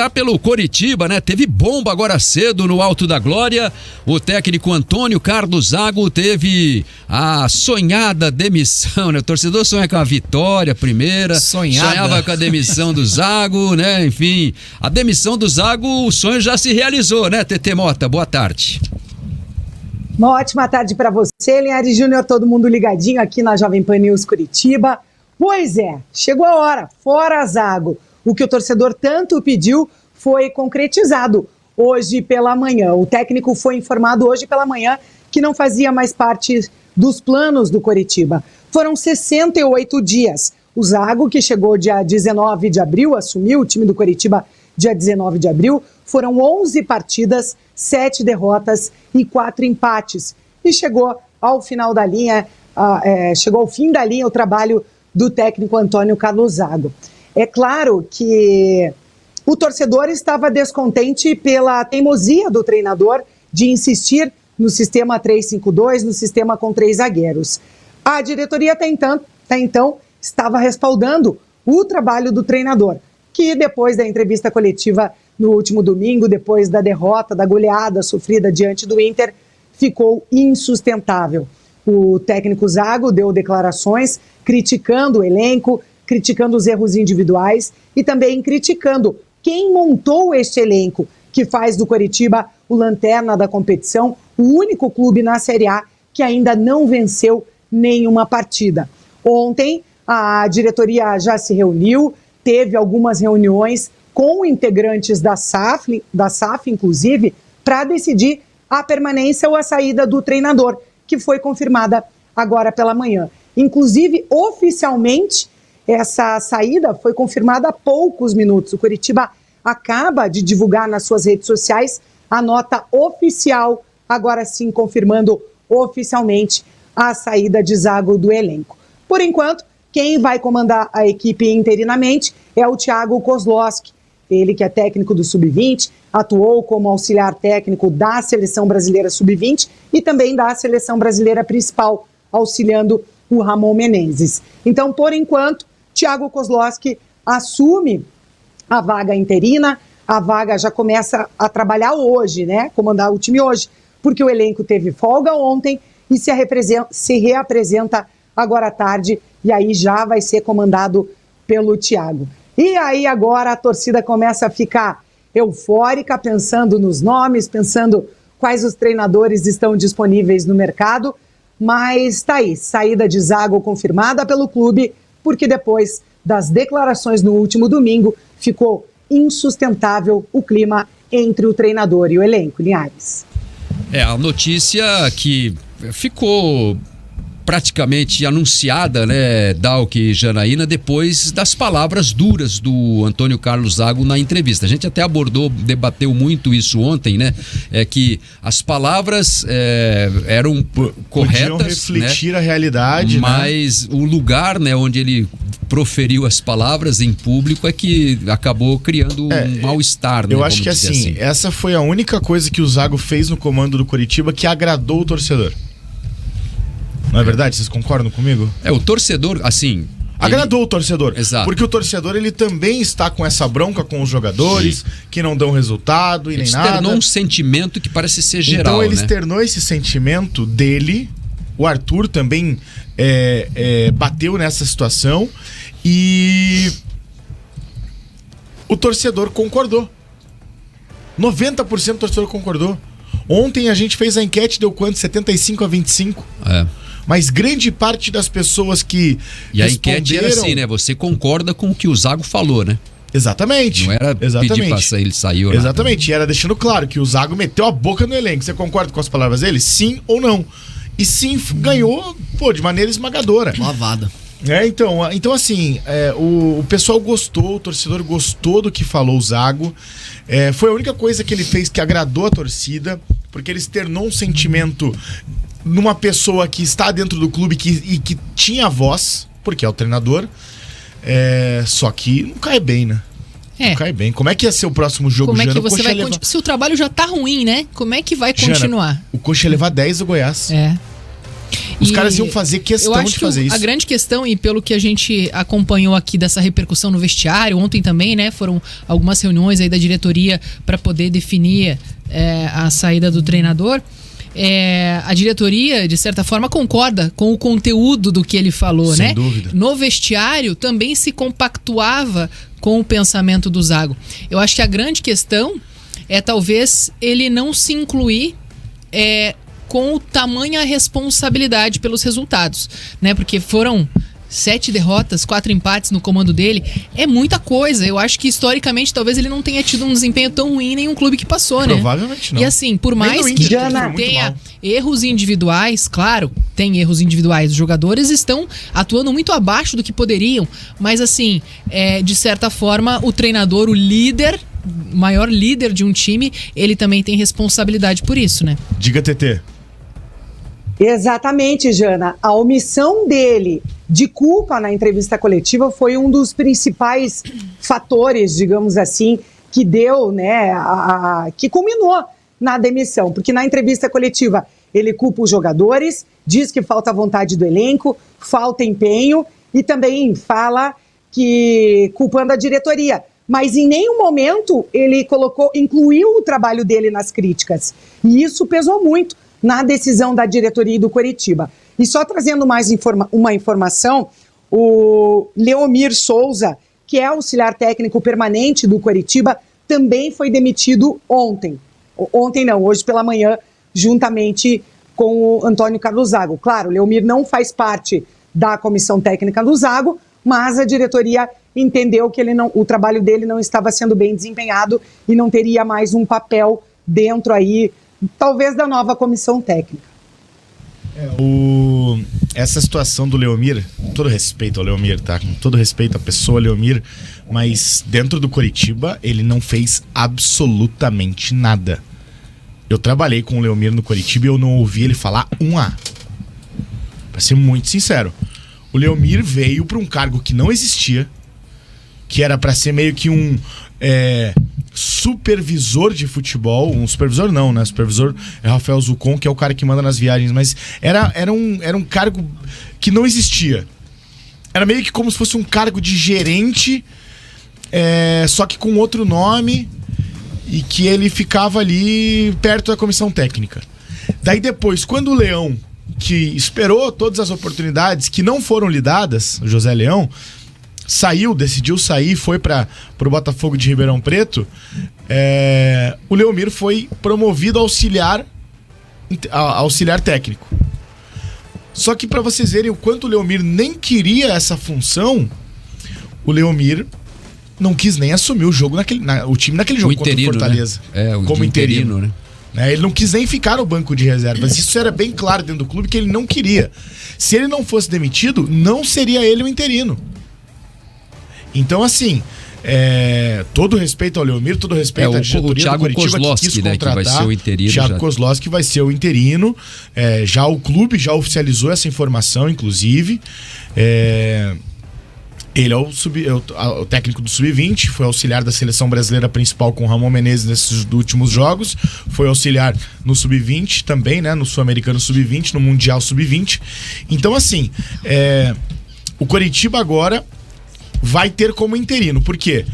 Pelo Coritiba, né? Teve bomba agora cedo no Alto da Glória. O técnico Antônio Carlos Zago teve a sonhada demissão, né? O torcedor sonha com a vitória primeira. Sonhava com a demissão do Zago, né? Enfim, a demissão do Zago, o sonho já se realizou, né, TT Mota? Boa tarde. Uma ótima tarde para você, Linhares Júnior, todo mundo ligadinho aqui na Jovem Pan News Curitiba. Pois é, chegou a hora, fora Zago. O que o torcedor tanto pediu foi concretizado hoje pela manhã. O técnico foi informado hoje pela manhã que não fazia mais parte dos planos do Coritiba. Foram 68 dias. O Zago, que chegou dia 19 de abril, assumiu o time do Coritiba dia 19 de abril, foram 11 partidas, 7 derrotas e 4 empates. E chegou ao final da linha, chegou ao fim da linha o trabalho do técnico Antônio Carlos Zago. É claro que o torcedor estava descontente pela teimosia do treinador de insistir no sistema 3-5-2, no sistema com 3 zagueiros. A diretoria até então estava respaldando o trabalho do treinador, que depois da entrevista coletiva no último domingo, depois da derrota, da goleada sofrida diante do Inter, ficou insustentável. O técnico Zago deu declarações criticando o elenco, criticando os erros individuais e também criticando quem montou este elenco, que faz do Coritiba o lanterna da competição, o único clube na Série A que ainda não venceu nenhuma partida. Ontem, a diretoria já se reuniu, teve algumas reuniões com integrantes da SAF inclusive, para decidir a permanência ou a saída do treinador, que foi confirmada agora pela manhã. Inclusive, oficialmente, essa saída foi confirmada há poucos minutos. O Coritiba acaba de divulgar nas suas redes sociais a nota oficial, agora sim confirmando oficialmente a saída de Zago do elenco. Por enquanto, quem vai comandar a equipe interinamente é o Thiago Kozlowski. Ele que é técnico do Sub-20, atuou como auxiliar técnico da Seleção Brasileira Sub-20 e também da Seleção Brasileira Principal, auxiliando o Ramon Menezes. Então, por enquanto, Thiago Kozlowski assume a vaga interina, a vaga já começa a trabalhar hoje, né? Comandar o time hoje, porque o elenco teve folga ontem e se reapresenta agora à tarde, e aí já vai ser comandado pelo Thiago. E aí agora a torcida começa a ficar eufórica, pensando nos nomes, pensando quais os treinadores estão disponíveis no mercado, mas tá aí, saída de Zago confirmada pelo clube, porque depois das declarações no último domingo, ficou insustentável o clima entre o treinador e o elenco, Linhares. A notícia que ficou praticamente anunciada, né, Dalk e Janaína, depois das palavras duras do Antônio Carlos Zago na entrevista. A gente até debateu muito isso ontem, né? Que as palavras eram corretas, podiam refletir, né, a realidade, mas, né, o lugar, né, onde ele proferiu as palavras em público é que acabou criando um mal-estar, né? Eu acho que assim, essa foi a única coisa que o Zago fez no comando do Coritiba que agradou o torcedor. Não é verdade? Vocês concordam comigo? O torcedor, assim... Agradou o torcedor. Exato. Porque o torcedor, ele também está com essa bronca com os jogadores, sim, que não dão resultado e nem nada. Externou um sentimento que parece ser geral, então ele, né, externou esse sentimento dele. O Arthur também bateu nessa situação e o torcedor concordou. 90% do torcedor concordou. Ontem a gente fez a enquete, deu quanto? 75-25. Mas grande parte das pessoas que E a enquete era assim, né? Você concorda com o que o Zago falou, né? Exatamente. Não era pedir pra sair, ele saiu. Exatamente. Era deixando claro que o Zago meteu a boca no elenco. Você concorda com as palavras dele? Sim ou não? E sim, ganhou, de maneira esmagadora. Lavada. Então assim, o pessoal gostou, o torcedor gostou do que falou o Zago. Foi a única coisa que ele fez que agradou a torcida, porque ele externou um sentimento numa pessoa que está dentro do clube e que tinha voz, porque é o treinador. Só que não cai bem, né? Não cai bem. Como é que ia ser o próximo jogo, Como é que Jana? você vai se o trabalho já tá ruim, né? Como é que vai continuar? Jana, o Coxa ia levar 10 do Goiás. Os caras iam fazer questão de fazer isso. A grande questão, e pelo que a gente acompanhou aqui dessa repercussão no vestiário, ontem também, né, foram algumas reuniões aí da diretoria para poder definir a saída do treinador. A diretoria, de certa forma, concorda com o conteúdo do que ele falou, né? Sem dúvida. No vestiário também se compactuava com o pensamento do Zago. Eu acho que a grande questão é talvez ele não se incluir com tamanha responsabilidade pelos resultados, né? Porque foram 7 derrotas, 4 empates no comando dele. É muita coisa. Eu acho que historicamente talvez ele não tenha tido um desempenho tão ruim em nenhum clube que passou, né? Provavelmente não. E assim, por mais que tenha erros individuais, claro, tem erros individuais. Os jogadores estão atuando muito abaixo do que poderiam, mas assim, de certa forma, o treinador, o líder, maior líder de um time, ele também tem responsabilidade por isso, né? Diga, TT. Exatamente, Jana. A omissão dele de culpa na entrevista coletiva foi um dos principais fatores, digamos assim, que deu, né, que culminou na demissão. Porque na entrevista coletiva ele culpa os jogadores, diz que falta vontade do elenco, falta empenho e também fala que culpando a diretoria. Mas em nenhum momento ele incluiu o trabalho dele nas críticas. E isso pesou muito na decisão da diretoria e do Coritiba. E só trazendo mais uma informação, o Leomir Souza, que é auxiliar técnico permanente do Coritiba, também foi demitido ontem. Ontem não, hoje pela manhã, juntamente com o Antônio Carlos Zago. Claro, o Leomir não faz parte da comissão técnica do Zago, mas a diretoria entendeu que o trabalho dele não estava sendo bem desempenhado e não teria mais um papel dentro aí, talvez, da nova comissão técnica. Essa situação do Leomir, com todo respeito ao Leomir, tá? Com todo respeito à pessoa Leomir, mas dentro do Coritiba ele não fez absolutamente nada. Eu trabalhei com o Leomir no Coritiba e eu não ouvi ele falar um A. Pra ser muito sincero. O Leomir veio para um cargo que não existia, que era para ser meio que um supervisor de futebol. Um supervisor não, né? Supervisor é Rafael Zucon, que é o cara que manda nas viagens, mas era um cargo que não existia. Era meio que como se fosse um cargo de gerente, só que com outro nome, e que ele ficava ali perto da comissão técnica. Daí depois, quando o Leão, que esperou todas as oportunidades que não foram lhe dadas, o José Leão, decidiu sair, foi para o Botafogo de Ribeirão Preto, o Leomir foi promovido auxiliar técnico. Só que para vocês verem o quanto o Leomir nem queria essa função, o Leomir não quis nem assumir o jogo o time naquele jogo contra o Fortaleza. Né? Como interino, né? Ele não quis nem ficar no banco de reservas. Isso era bem claro dentro do clube que ele não queria. Se ele não fosse demitido, não seria ele o interino. Então, assim, todo respeito ao Leomir, todo respeito à diretoria do Coritiba, que quis contratar, que vai ser o interino. Thiago Kozlowski vai ser o interino. Já o clube já oficializou essa informação, inclusive. Ele é o técnico do Sub-20, foi auxiliar da seleção brasileira principal com o Ramon Menezes nesses últimos jogos, foi auxiliar no Sub-20 também, né, no Sul-Americano Sub-20, no Mundial Sub-20. Então, assim, o Coritiba agora vai ter como interino. Por quê?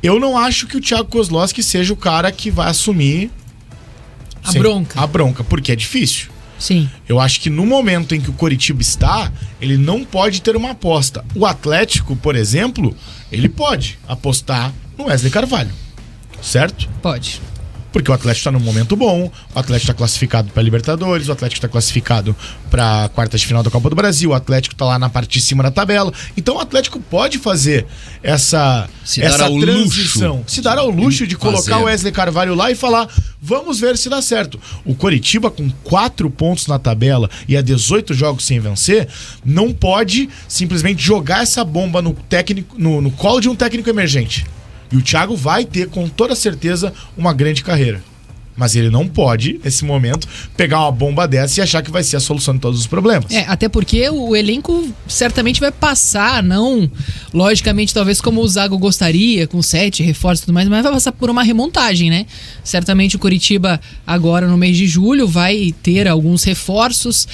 Eu não acho que o Thiago Kozlowski seja o cara que vai assumir a bronca, porque é difícil. Sim. Eu acho que no momento em que o Coritiba está, ele não pode ter uma aposta. O Atlético, por exemplo, ele pode apostar no Wesley Carvalho, certo? Pode. Porque o Atlético está num momento bom, o Atlético está classificado para Libertadores, o Atlético está classificado para quartas de final da Copa do Brasil, o Atlético está lá na parte de cima da tabela. Então o Atlético pode fazer essa transição. Se dar ao luxo de colocar o Wesley Carvalho lá e falar, vamos ver se dá certo. O Coritiba, com 4 pontos na tabela e a 18 jogos sem vencer, não pode simplesmente jogar essa bomba no colo de um técnico emergente. E o Thiago vai ter, com toda certeza, uma grande carreira. Mas ele não pode, nesse momento, pegar uma bomba dessa e achar que vai ser a solução de todos os problemas. Até porque o elenco certamente vai passar, não logicamente talvez como o Zago gostaria, com 7 reforços e tudo mais, mas vai passar por uma remontagem, né? Certamente o Coritiba agora no mês de julho vai ter alguns reforços,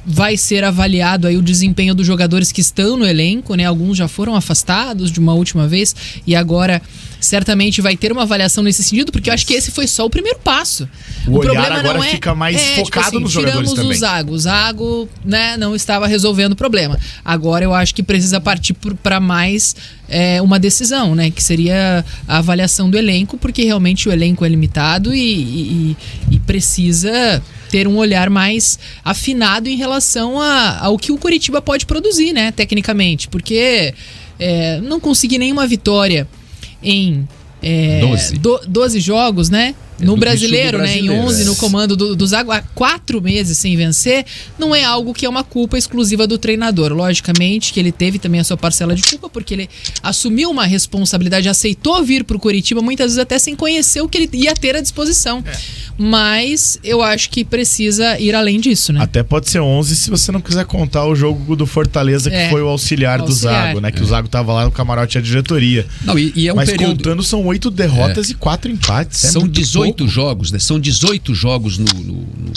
vai ser avaliado aí o desempenho dos jogadores que estão no elenco, né? Alguns já foram afastados de uma última vez e agora certamente vai ter uma avaliação nesse sentido, porque eu acho que esse foi só o primeiro passo. O problema agora não fica mais focado nos jogadores também. Tiramos o Zago, né, não estava resolvendo o problema. Agora eu acho que precisa partir para mais uma decisão, né, que seria a avaliação do elenco, porque realmente o elenco é limitado e precisa ter um olhar mais afinado em relação ao que o Coritiba pode produzir, né, tecnicamente, porque não conseguir nenhuma vitória em 12 jogos, né? No brasileiro, né? Em 11 no comando do Zago, há 4 meses sem vencer, não é algo que é uma culpa exclusiva do treinador. Logicamente que ele teve também a sua parcela de culpa, porque ele assumiu uma responsabilidade, aceitou vir pro Coritiba, muitas vezes até sem conhecer o que ele ia ter à disposição. Mas eu acho que precisa ir além disso, né? Até pode ser 11 se você não quiser contar o jogo do Fortaleza, que foi o auxiliar do Zago, né? Que o Zago tava lá no camarote da diretoria. Não, e é um mas período... contando, são 8 derrotas e 4 empates. São 18 jogos, né? São 18 jogos no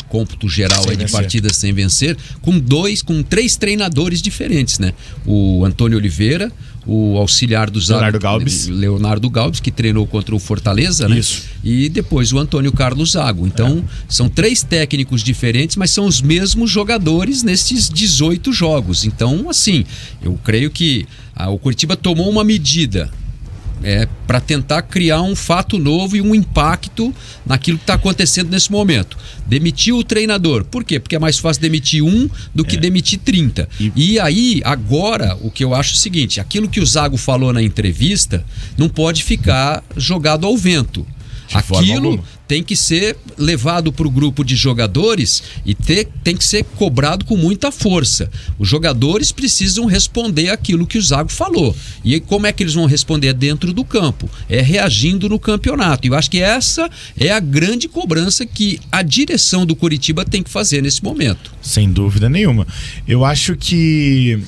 cômputo geral aí de partidas sem vencer, com 3 treinadores diferentes, né? O Antônio Oliveira, o auxiliar do Zago, Leonardo Galbis, que treinou contra o Fortaleza, né? Isso. E depois o Antônio Carlos Zago. Então, são 3 técnicos diferentes, mas são os mesmos jogadores nesses 18 jogos. Então, assim, eu creio que o Coritiba tomou uma medida para tentar criar um fato novo e um impacto naquilo que está acontecendo nesse momento. Demitiu o treinador. Por quê? Porque é mais fácil demitir um do que demitir 30. E aí, agora, o que eu acho é o seguinte, aquilo que o Zago falou na entrevista não pode ficar jogado ao vento. Aquilo tem que ser levado para o grupo de jogadores e tem que ser cobrado com muita força. Os jogadores precisam responder aquilo que o Zago falou. E como é que eles vão responder? Dentro do campo. Reagindo no campeonato. E eu acho que essa é a grande cobrança que a direção do Coritiba tem que fazer nesse momento. Sem dúvida nenhuma. Eu acho que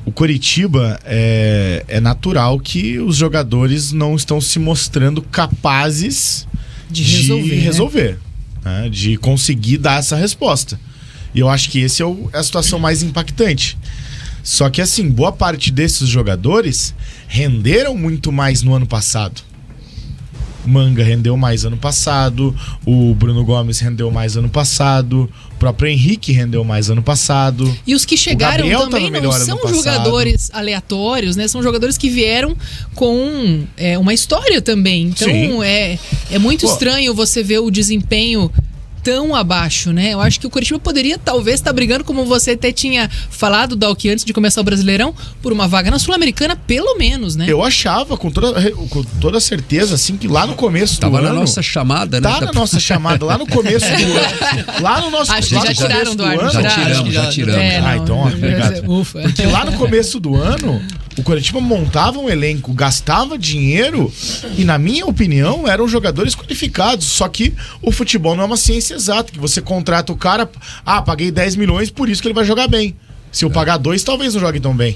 o Coritiba é natural que os jogadores não estão se mostrando capazes de resolver, né? De conseguir dar essa resposta. E eu acho que esse é a situação mais impactante. Só que assim, boa parte desses jogadores renderam muito mais no ano passado. Manga rendeu mais ano passado, o Bruno Gomes rendeu mais ano passado, o próprio Henrique rendeu mais ano passado. E os que chegaram também não são jogadores aleatórios, né? São jogadores que vieram com uma história também. Então é muito estranho você ver o desempenho tão abaixo, né? Eu acho que o Coritiba poderia talvez estar brigando, como você até tinha falado, Dalki, antes de começar o Brasileirão, por uma vaga na Sul-Americana, pelo menos, né? Eu achava, com toda certeza, assim, que lá no começo do ano... Tava na nossa chamada, né? Tá na nossa chamada, lá no começo do ano. Lá no nosso... Acho que já tiraram do ar. Já tiramos. Então, obrigado. Ufa. Porque lá no começo do ano, o Coritiba montava um elenco, gastava dinheiro e, na minha opinião, eram jogadores qualificados. Só que o futebol não é uma ciência exata, que você contrata o cara, paguei 10 milhões, por isso que ele vai jogar bem. Se eu pagar 2, talvez não jogue tão bem.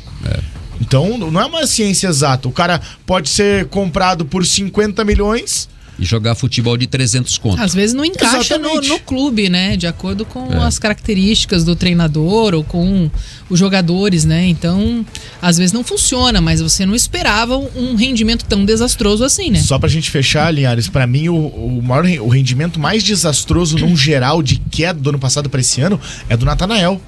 Então, não é uma ciência exata. O cara pode ser comprado por 50 milhões... E jogar futebol de 300 contos. Às vezes não encaixa no clube, né? De acordo com as características do treinador ou com os jogadores, né? Então, às vezes não funciona, mas você não esperava um rendimento tão desastroso assim, né? Só pra gente fechar, Linhares, pra mim o rendimento mais desastroso num geral de queda do ano passado pra esse ano é do Natanael.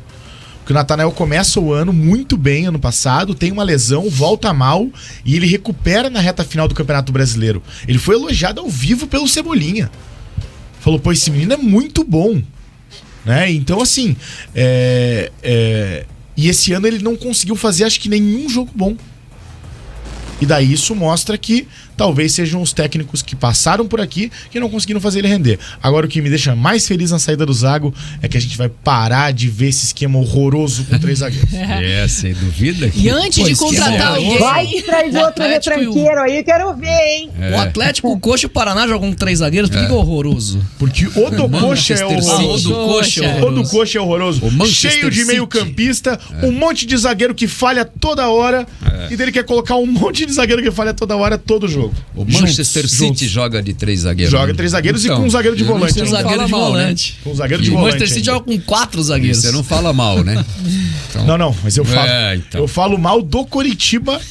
Porque o Natanael começa o ano muito bem ano passado, tem uma lesão, volta mal e ele recupera na reta final do Campeonato Brasileiro. Ele foi elogiado ao vivo pelo Cebolinha. Falou, pô, esse menino é muito bom. Né? Então, assim, e esse ano ele não conseguiu fazer, acho que nenhum jogo bom. E daí isso mostra que talvez sejam os técnicos que passaram por aqui que não conseguiram fazer ele render. Agora, o que me deixa mais feliz na saída do Zago é que a gente vai parar de ver esse esquema horroroso com 3 zagueiros. Sem dúvida. E antes de contratar alguém... Vai que traz outro retranqueiro aí, quero ver, hein? O Atlético, o Coxa e o Paraná jogam com 3 zagueiros. Por que é horroroso? Porque o do Coxa é horroroso. O do Coxa é horroroso. Cheio de meio-campista, um monte de zagueiro que falha toda hora. E dele quer colocar um monte de zagueiro que falha toda hora, todo jogo. O Manchester City joga de 3 zagueiros. Joga 3 zagueiros e com um zagueiro de volante. Com um zagueiro de volante. Com um zagueiro de O volante. Manchester City joga com 4 zagueiros. Você não fala mal, né? Então... Não, mas eu falo. Então. Eu falo mal do Coritiba,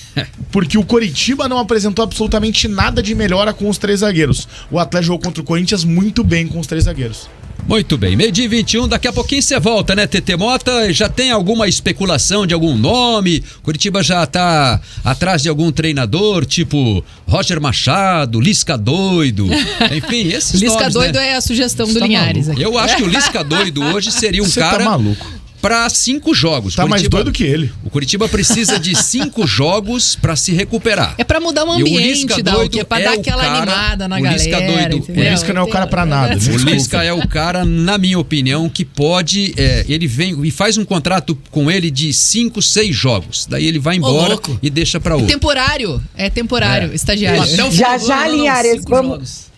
porque o Coritiba não apresentou absolutamente nada de melhora com os 3 zagueiros. O Atlético jogou contra o Corinthians muito bem com os 3 zagueiros. Muito bem, 12h21, daqui a pouquinho você volta, né, TT Mota? Já tem alguma especulação de algum nome? Curitiba já tá atrás de algum treinador, tipo Roger Machado, Lisca Doido, enfim, esses Lisca nomes, Doido, né? é a sugestão do Linhares aqui. Eu acho que o Lisca Doido hoje seria um Você cara... tá maluco. Para 5 jogos. Tá mais doido que ele. O Curitiba precisa de 5 jogos para se recuperar. É para mudar o ambiente, Dalton, é para dar aquela animada na galera. Lisca doido. O Lisca não é o cara para nada. O Lisca é o cara, na minha opinião, que pode... ele vem e faz um contrato com ele de 5, 6 jogos. Daí ele vai embora e deixa para outro. Temporário. É temporário, estagiário. Já, Linhares, vamos...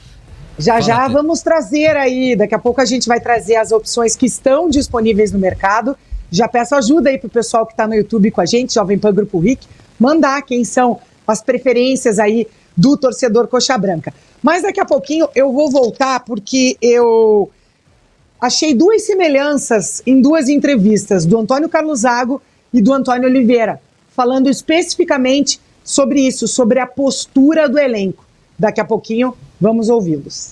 Já vamos trazer aí, daqui a pouco a gente vai trazer as opções que estão disponíveis no mercado. Já peço ajuda aí pro pessoal que está no YouTube com a gente, Jovem Pan Grupo RIC, mandar quem são as preferências aí do torcedor Coxa Branca. Mas daqui a pouquinho eu vou voltar porque eu achei 2 semelhanças em 2 entrevistas, do Antônio Carlos Zago e do Antônio Oliveira, falando especificamente sobre isso, sobre a postura do elenco. Daqui a pouquinho, vamos ouvi-los.